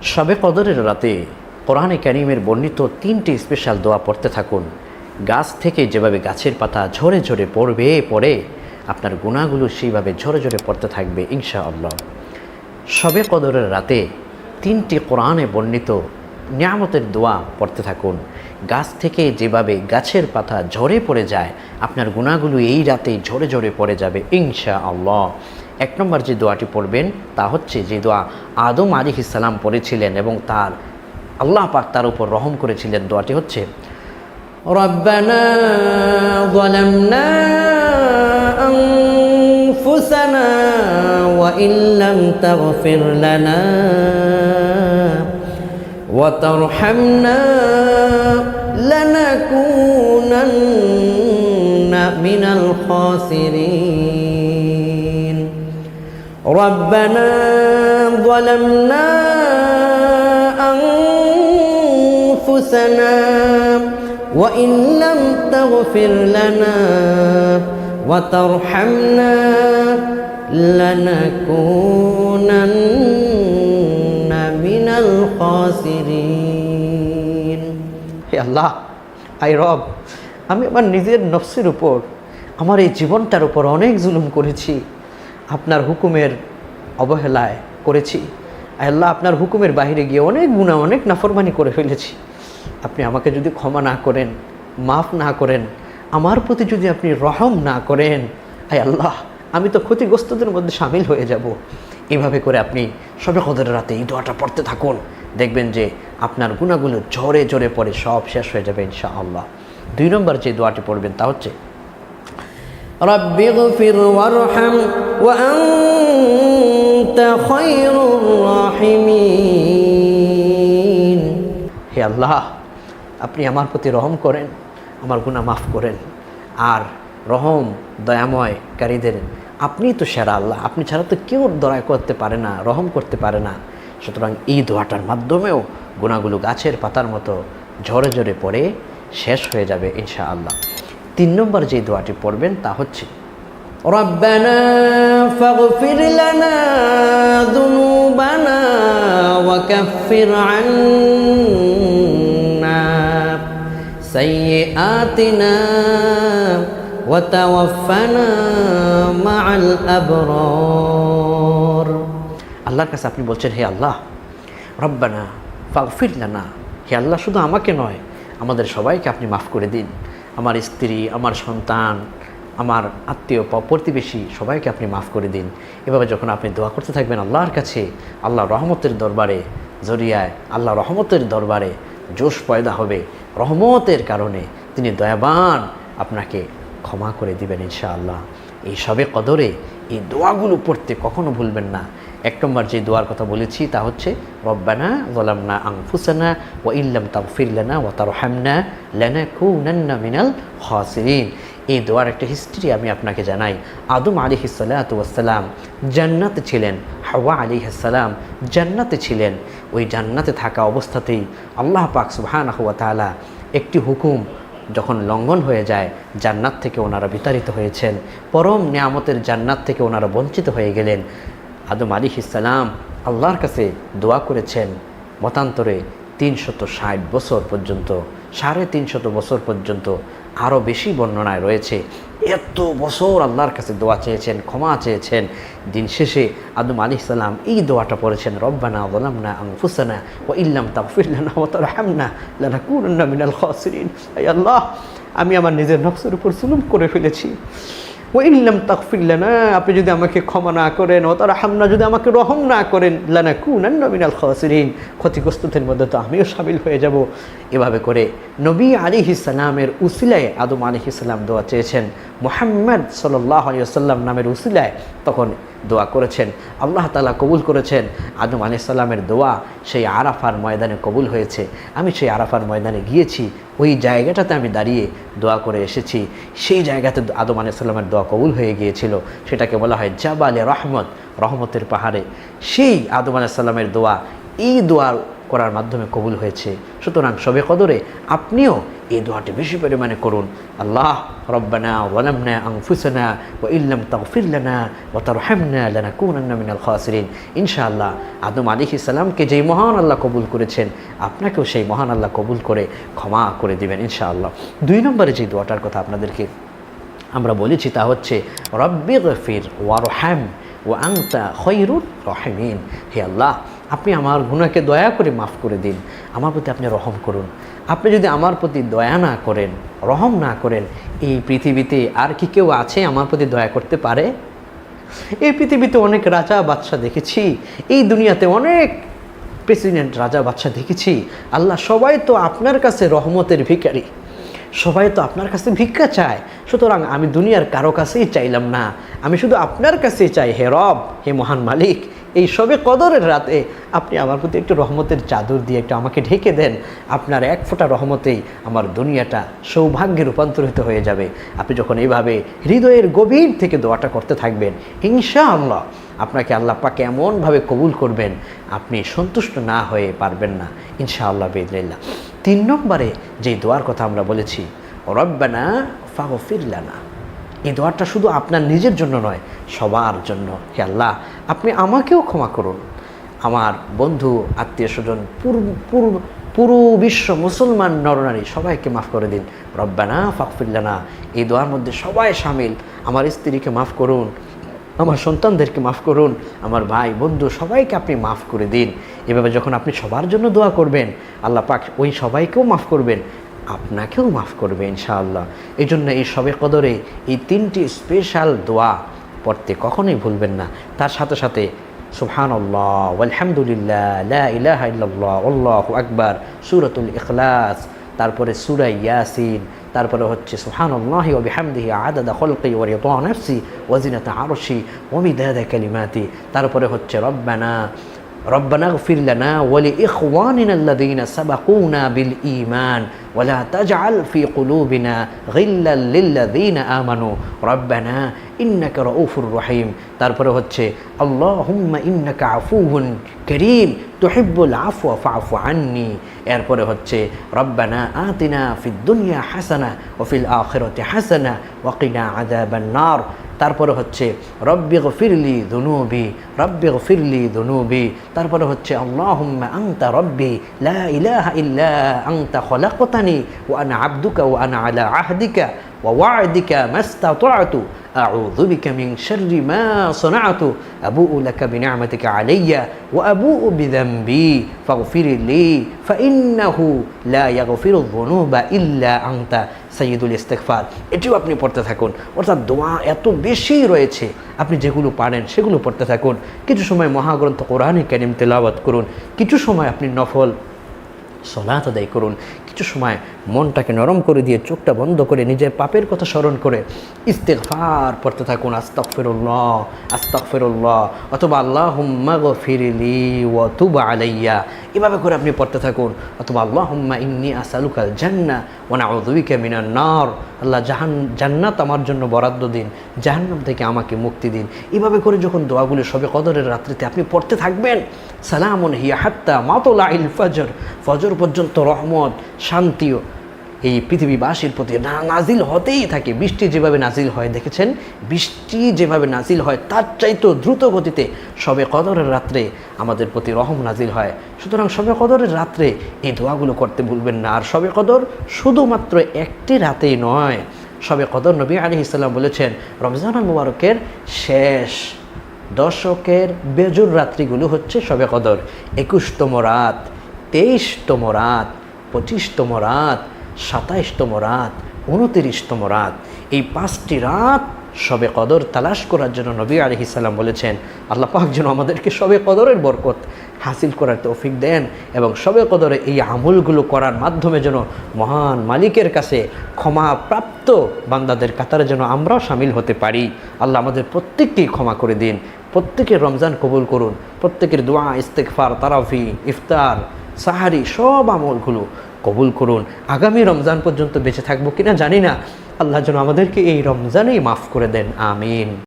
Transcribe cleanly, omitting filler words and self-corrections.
শবে কদরের রাতে কোরআনে কারীমের বর্ণিত 3টি স্পেশাল দোয়া পড়তে থাকুন। গাছ থেকে যেভাবে গাছের পাতা ঝরে ঝরে পড়ে আপনার গুনাহগুলো সেইভাবে ঝরে ঝরে পড়তে থাকবে ইনশাআল্লাহ। শবে কদরের রাতে 3টি কোরআনে বর্ণিত নিয়ামতের দোয়া পড়তে থাকুন। গাছ থেকে যেভাবে গাছের পাতা ঝরে পড়ে যায়, আপনার গুনাহগুলো এই রাতেই ঝরে ঝরে পড়ে যাবে ইনশাআল্লাহ। 1 নম্বর যে দোয়াটি পড়বেন তা হচ্ছে যে দোয়া আদম আলাইহিস সালাম পড়েছিলেন এবং তার আল্লাহ পাক তার উপর রহম করেছিলেন। দোয়াটি হচ্ছে রব্বানা যালামনা আনফুসানা ওয়া ইল্লাম তাগফির লানা ওয়া তারহামনা লানাকুনান্না মিনাল খাসিরিন। রব্বানা যালামনা أنفسنا وإن لم تغفر لنا وترحمنا لنكونن من الخاسرين। হে আল্লাহ, আই রব, আমি আমার নিজের নফসের উপর, আমার এই জীবনটার উপর অনেক জুলুম করেছি, আপনার হুকুমের অবহেলায় করেছি। আল্লাহ, আপনার হুকুমের বাইরে গিয়ে অনেক গুনাহ, অনেক নাফরমানি করে ফেলেছি। আপনি আমাকে যদি ক্ষমা না করেন, মাফ না করেন, আমার প্রতি যদি আপনি রহম না করেন, আয় আল্লাহ, আমি তো ক্ষতিগ্রস্তদের মধ্যে সামিল হয়ে যাব। এভাবে করে আপনি শবে কদরের রাতে এই দোয়াটা পড়তে থাকুন, দেখবেন যে আপনার গুনাহগুলো ঝরে ঝরে পড়ে সব শেষ হয়ে যাবে ইনশাআল্লাহ। 2 নম্বর যে দোয়াটি পড়বেন তা হচ্ছে রাব্বিগফির ওয়ারহাম ওয়া আনতা খায়রুর রাহিমিন। হে আল্লাহ, আপনি আমার প্রতি রহম করেন, আমার গুনাহ মাফ করেন, আর রহম দয়াময়কারীদের আপনি তো সেরা আল্লাহ, আপনি ছাড়া তো কেউ দয়া করতে পারে না, রহম করতে পারে না। সুতরাং এই দোয়াটার মাধ্যমেও গুনাহগুলো গাছের পাতার মতো ঝরে ঝরে পড়ে শেষ হয়ে যাবে ইনশাআল্লাহ। 3 নম্বর যে দোয়াটি পড়বেন তা হচ্ছে রব্বানা ফাগফির লানা যুনুবানা ওয়া কাফির আন্না সাইয়্যাতিনা ওয়া তাওয়াফানা মা'আল আবরার। আল্লাহর কাছে আপনি বলছেন, হে আল্লাহ, রব্বানা ফাগফির লানা, হে আল্লাহ, শুধু আমাকে নয়, আমাদের সবাইকে আপনি মাফ করে দিন। আমার স্ত্রী, আমার সন্তান, আমার আত্মীয় প্রতিবেশী সবাইকে আপনি মাফ করে দিন। এভাবে যখন আপনি দোয়া করতে থাকবেন আল্লাহর কাছে, আল্লাহ রহমতের দরবারে জরিয়ায়, আল্লাহ রহমতের দরবারে জোশ পয়দা হবে। রহমতের কারণে তিনি দয়াবান, আপনাকে ক্ষমা করে দিবেন ইনশাআল্লাহ। এই শবে কদরে এই দোয়াগুলো পড়তে কখনো ভুলবেন না। 1 নম্বর যে দোয়ার কথা বলেছি তা হচ্ছে রব্বানা যালামনা আনফুসানা ওয়া ইল্লাম তাগফির লানা ওয়া তারহামনা লানাকুনান্না মিনাল খাসিরিন। এই দোয়ার একটা হিস্ট্রি আমি আপনাকে জানাই। আদম আলাইহিস সালাতু ওয়াস সালাম জান্নাতে ছিলেন, হাওয়া আলাইহিস সালাম জান্নাতে ছিলেন। ওই জান্নাতে থাকা অবস্থাতেই আল্লাহ পাক সুবহানাহু ওয়া তাআলা একটি হুকুম যখন লঙ্ঘন হয়ে যায়, জান্নাত থেকে ওনারা বিতাড়িত হয়েছেন, পরম নিয়ামতের জান্নাত থেকে ওনারা বঞ্চিত হয়ে গেলেন। আদম আলাইহিস সালাম আল্লাহর কাছে দোয়া করেছেন মতান্তরে 360 বছর পর্যন্ত, 350 বছর পর্যন্ত, আরও বেশি বর্ণনায় রয়েছে। এত বছর আল্লাহর কাছে দোয়া চেয়েছেন, ক্ষমা চেয়েছেন। দিন শেষে আদম আলাইহিস সালাম এই দোয়াটা পড়েছেন, রব্বানা যালামনা আনফুসানা ওয়া ইল্লাম তাগফির লানা ওয়া তারহামনা লানাকুনান্না মিনাল খাসিরিন। হে আল্লাহ, আমি আমার নিজের নফসের উপর জুলুম করে ফেলেছি। ওয়া ইল্লাম তাগফির লানা, আপনি যদি আমাকে ক্ষমা না করেন, ওয়া তারহামনা, যদি আমাকে রহম না করেন, লানাকুনান্না মিনাল খাসিরিন, ক্ষতিগ্রস্তদের মধ্যে তো আমিও শামিল হয়ে যাব। এভাবে করে নবী আলাইহিস সালামের উসিলায় আদম আলাইহিস সালাম দোয়া চেয়েছেন, মুহাম্মদ সাল্লাল্লাহু আলাইহি ওয়াসাল্লাম নামের উসিলায় তখন দোয়া করেছেন, আল্লাহ তাআলা কবুল করেছেন। আদম আলাইহিস সালামের দোয়া সেই আরাফার ময়দানে কবুল হয়েছে। আমি সেই আরাফার ময়দানে গিয়েছি, ওই জায়গাটাতে আমি দাঁড়িয়ে দোয়া করে এসেছি। সেই জায়গাতে আদম আলাইহিস সালামের দোয়া কবুল হয়ে গিয়েছিল। সেটাকে বলা হয় জাবালে রহমত, রহমতের পাহাড়ে। সেই আদম আলাইহিস সালামের দোয়া এই দোয়া করার মাধ্যমে কবুল হয়েছে। সুতরাং শবে কদরে আপনিও এই দোয়াটি বেশি পরিমাণে করুন। আল্লাহ রব্বানা ওয়ালামনা আনফুসানা ওয়া ইল্লাম তাগফির লানা ওয়া তারহামনা লানাকুনান্না মিনাল খাসিরিন। ইনশাআল্লাহ আদম আলাইহিস সালামকে যেই মহান আল্লাহ কবুল করেছেন, আপনাকেও সেই মহান আল্লাহ কবুল করে ক্ষমা করে দিবেন ইনশাআল্লাহ। 2 নম্বরে যে দোয়াটার কথা আপনাদেরকে আমরা বলেছি তা হচ্ছে রব্বিগফির ওয়ারহাম ওয়া আনতা খায়রুর রাহিমিন। হে আল্লাহ, আপনি আমার গুনাহকে দয়া করে মাফ করে দিন, আমার প্রতি আপনি রহম করুন। আপনি যদি আমার প্রতি দয়া না করেন, রহম না করেন, এই পৃথিবীতে আর কি কেউ আছে আমার প্রতি দয়া করতে পারে? এই পৃথিবীতে অনেক রাজা বাদশা দেখেছি, এই দুনিয়াতে অনেক প্রেসিডেন্ট রাজা বাদশা দেখেছি। আল্লাহ, সবাই তো আপনার কাছে রহমতের ভিখারি, সবাই তো আপনার কাছে ভিক্ষা চায়। সুতরাং আমি দুনিয়ার কারো কাছেই চাইলাম না, আমি শুধু আপনার কাছেই চাই। হে রব, হে মহান মালিক, এই সবে কদরের রাতে আপনি আমার প্রতি একটু রহমতের চাদর দিয়ে একটু আমাকে ঢেকে দেন। আপনার এক ফোঁটা রহমতেই আমার দুনিয়াটা সৌভাগ্যে রূপান্তরিত হয়ে যাবে। আপনি যখন এইভাবে হৃদয়ের গভীর থেকে দোয়াটা করতে থাকবেন, ইনশাআল্লাহ আপনাকে আল্লাহ পাক এমনভাবে কবুল করবেন, আপনি সন্তুষ্ট না হয়ে পারবেন না ইনশাআল্লাহ বিইذনিল্লাহ। 3 নম্বরে যে দোয়ার কথা আমরা বলেছি, রব্বানা ফাগফির লানা, এই দোয়াটা শুধু আপনার নিজের জন্য নয়, সবার জন্য। হে আল্লাহ, আপনি আমাকেও ক্ষমা করুন, আমার বন্ধু, আত্মীয় স্বজন, পুরো বিশ্ব মুসলমান নরনারী সবাইকে মাফ করে দিন। রব্বানা ফাগফির লানা, এই দোয়ার মধ্যে সবাই শামিল। আমার স্ত্রীকে মাফ করুন, আমার সন্তানদেরকে মাফ করুন, আমার ভাই বন্ধু সবাইকে আপনি মাফ করে দিন। এভাবে যখন আপনি সবার জন্য দোয়া করবেন, আল্লাহ পাক ওই সবাইকেও মাফ করবেন, আপনাকেও মাফ করবে ইনশাআল্লাহ। এই জন্য এই শবে কদরে এই 3টি স্পেশাল দোয়া পড়তে কখনোই ভুলবেন না। তার সাথে সাথে সুবহানাল্লাহ ওয়ালহামদুলিল্লাহ লা ইলাহা ইল্লাল্লাহ আল্লাহু আকবার, সূরাতুল ইখলাস, তারপরে সূরা ইয়াসিন, তারপরে হচ্ছে সুবহানাল্লাহি ওয়া বিহামদিহি আদাদা খালকি ওয়া রিদা নাফসি ওয়া জিনাতা আরশি ওয়া মিদাদা কালিমাতি, তারপরে হচ্ছে ربنا اغفر لنا ولإخواننا الذين سبقونا بالإيمان ولا تجعل في قلوبنا غلا للذين آمنوا ربنا إنك رؤوف رحيم। তারপরে হচ্ছে اللهم إنك عفو كريم تحب العفو فاعف عني। এরপরে হচ্ছে ربنا آتنا في الدنيا حسنة وفي الآخرة حسنة وقنا عذاب النار। তারপরে হচ্ছে রব্বিগফিরলি যুনুবি রব্বিগফিরলি যুনুবি। তারপরে হচ্ছে আল্লাহুম্মা আনতা রব্বি লা ইলাহা ইল্লা আনতা খলাকতানি ওয়া আনা আবদুকা ওয়া আনা আলা আহদিকা ওয়া ওয়া'দিকা মাস্তাতা'তু আউযু বিকা মিন শাররি মা সানা'তু আবুউ লাকা বিনি'মাতিকা আলাইয়া ওয়া আবুউ বিযামবি ফাগফিরলি ফাইন্নাহু লা ইয়াগফিরুয যুনুবা ইল্লা আনতা সাইয়্যিদুল ইস্তিগফার। এটিও আপনি পড়তে থাকুন। অর্থাৎ দোয়া এত বেশি রয়েছে, আপনি যেগুলো পারেন সেগুলো পড়তে থাকুন। কিছু সময় মহাগ্রন্থ কোরআনে কারীম তেলাওয়াত করুন, কিছু সময় আপনি নফল সালাত আদায় করুন, কিছু সময় মনটাকে নরম করে দিয়ে চোখটা বন্ধ করে নিজের পাপের কথা স্মরণ করে ইস্তিগফার পড়তে থাকুন। আস্তাগফিরুল্লাহ আস্তাগফিরুল্লাহ, অথবা আল্লাহুম্মা গফিরলি ওয়া তুব আলাইয়া, এভাবে করে আপনি পড়তে থাকুন। অথবা আল্লাহুম্মা ইন্নী আসআলুকাল জান্নাহ ওয়া নাউযু বিকা মিনান নার, আল্লাহ জান্নাত আমার জন্য বরাদ্দ দিন, জাহান্নাম থেকে আমাকে মুক্তি দিন। এভাবে করে যখন দোয়াগুলো শবে কদরের রাত্রিতে আপনি পড়তে থাকবেন, সালামুন হিয়া হাত্তা মাতলাইল ফজর, ফজর পর্যন্ত রহমত শান্তিও এই পৃথিবীবাসীর প্রতি নাজিল হতেই থাকে। বৃষ্টি যেভাবে নাজিল হয় দেখেছেন, বৃষ্টি যেভাবে নাজিল হয় তার চাইতেও দ্রুত গতিতে শবে কদরের রাত্রে আমাদের প্রতি রহম নাজিল হয়। সুতরাং শবে কদরের রাত্রে এই দোয়াগুলো করতে ভুলবেন না। আর শবে কদর শুধুমাত্র একটি রাতেই নয়, শবে কদর নবী আলাইহিস সালাম বলেছেন রমজানুল মুবারকের শেষ দশকের বেজুর রাত্রিগুলো হচ্ছে শবে কদর। 21তম রাত, 23তম রাত, 25তম রাত, 27তম রাত, 29তম রাত, এই 5টি রাত শবে কদর তালাশ করার জন্য নবী আলাইহিস সালাম বলেছেন। আল্লাহ পাক যেন আমাদেরকে শবে কদরের বরকত হাসিল করার তৌফিক দেন এবং শবে কদরে এই আমলগুলো করার মাধ্যমে যেন মহান মালিকের কাছে ক্ষমা প্রাপ্ত বান্দাদের কাতারে যেন আমরাও শামিল হতে পারি। আল্লাহ আমাদের প্রত্যেককেই ক্ষমা করে দিন, প্রত্যেকের রমজান কবুল করুন, প্রত্যেকের দোয়া, ইস্তেগফার, তারাবি, ইফতার, সাহারি সব আমলগুলো কবুল করুন। আগামী রমজান পর্যন্ত বেঁচে থাকবো কিনা জানি না, আল্লাহ যেন আমাদেরকে এই রমজানেই মাফ করে দেন, আমিন।